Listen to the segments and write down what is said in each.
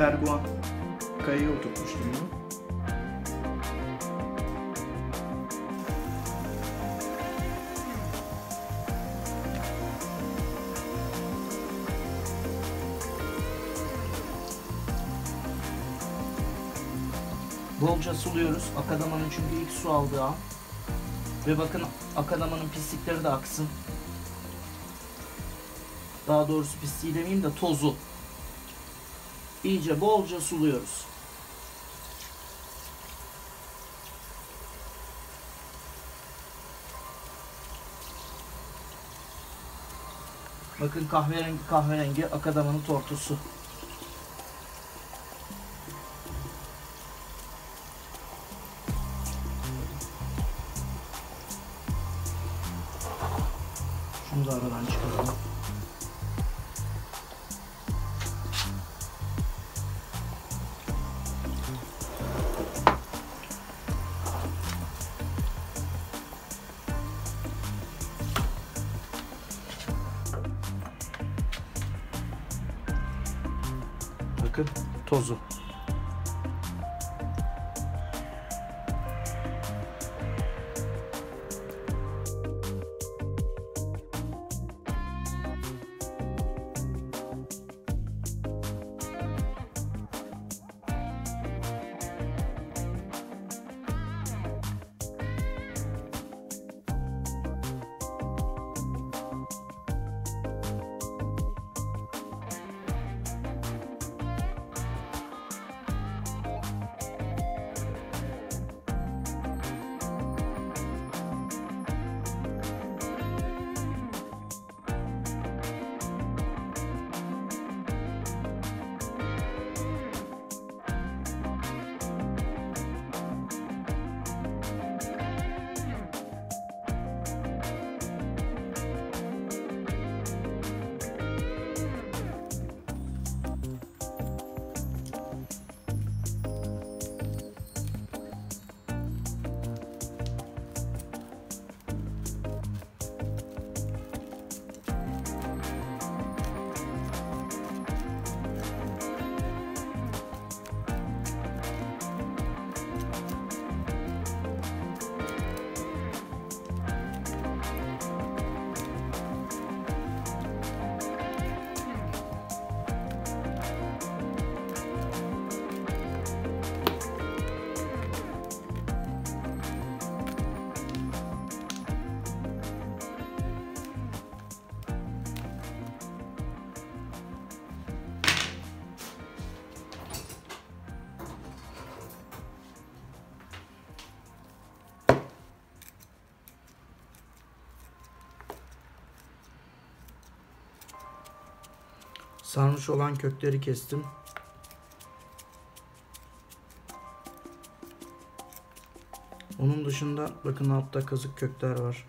Erguvan kayaya oturtmuştum bunu. Bolca suluyoruz. Akadamanın çünkü ilk su aldığı an. Ve bakın akadamanın pislikleri de aksın. Daha doğrusu pisliği demeyeyim de tozu. İyice bolca suluyoruz. Bakın kahverengi kahverengi akadamanın tortusu. Şunu da aradan çıkaralım. Bakın tozu. Sarmış olan kökleri kestim. Onun dışında bakın altta kazık kökler var.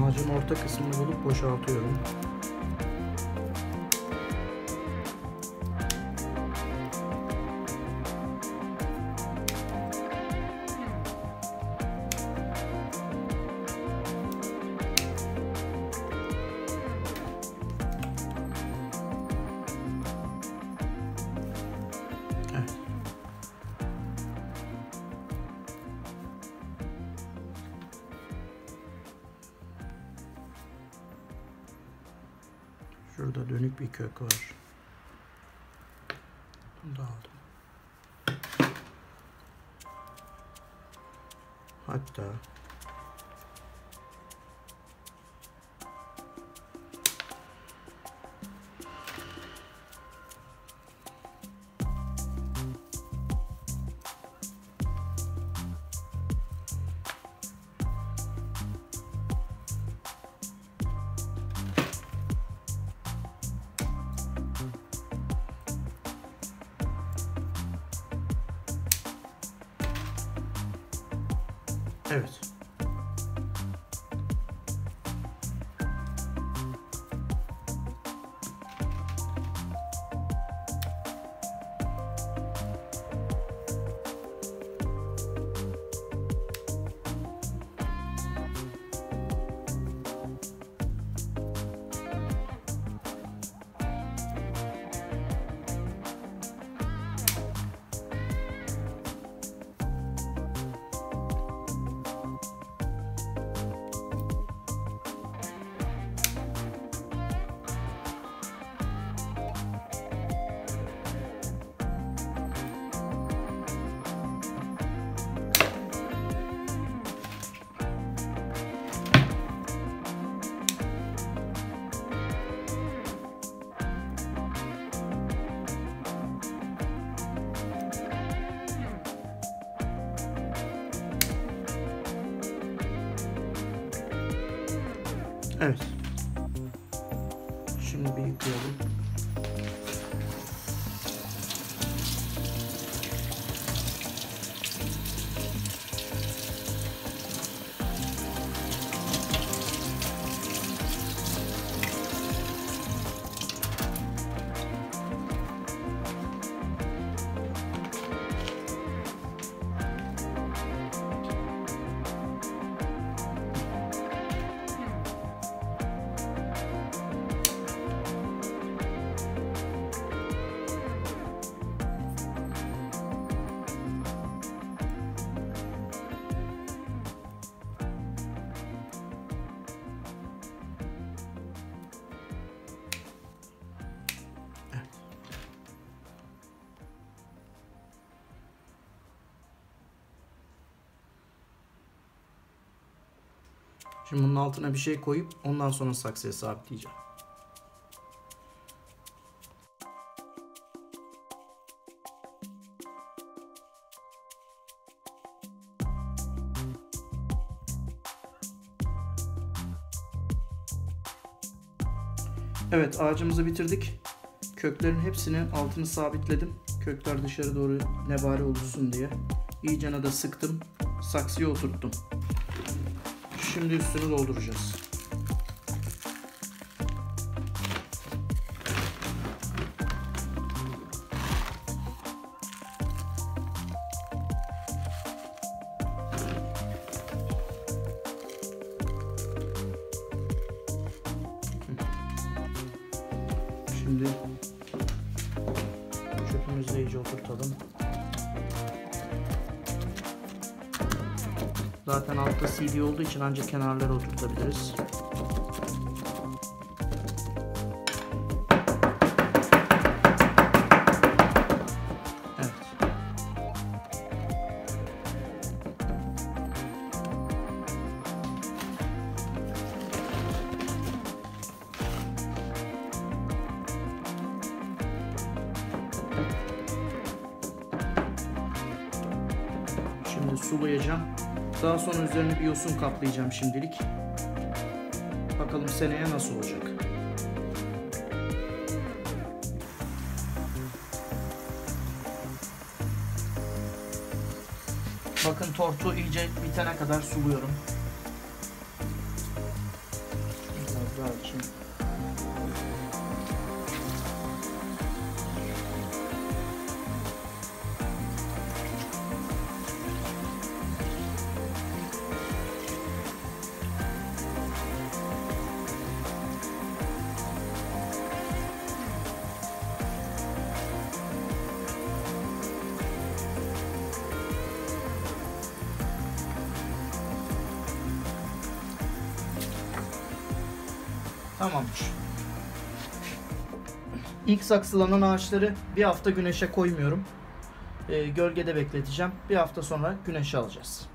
Ağacın orta kısmını bulup boşaltıyorum. Evet. Şurada dönük bir kök var. Bunu da aldım. Hatta evet. Evet. Şimdi bir yıkayalım. Şimdi bunun altına bir şey koyup ondan sonra saksıya sabitleyeceğim. Evet, ağacımızı bitirdik. Köklerin hepsinin altını sabitledim. Kökler dışarı doğru nebari oluşsun diye. İyicene de sıktım. Saksıya oturttum. Şimdi üstünü dolduracağız. Şimdi çöpümüzü iyice oturtalım. Zaten altta CD olduğu için ancak kenarlara oturtabiliriz. Evet. Şimdi sulayacağım. Daha sonra üzerine bir yosun kaplayacağım şimdilik. Bakalım seneye nasıl olacak. Bakın tortu iyice bitene kadar suluyorum. Biraz daha açayım. Tamamdır. İlk saksılanan ağaçları bir hafta güneşe koymuyorum. Gölgede bekleteceğim. Bir hafta sonra güneşe alacağız.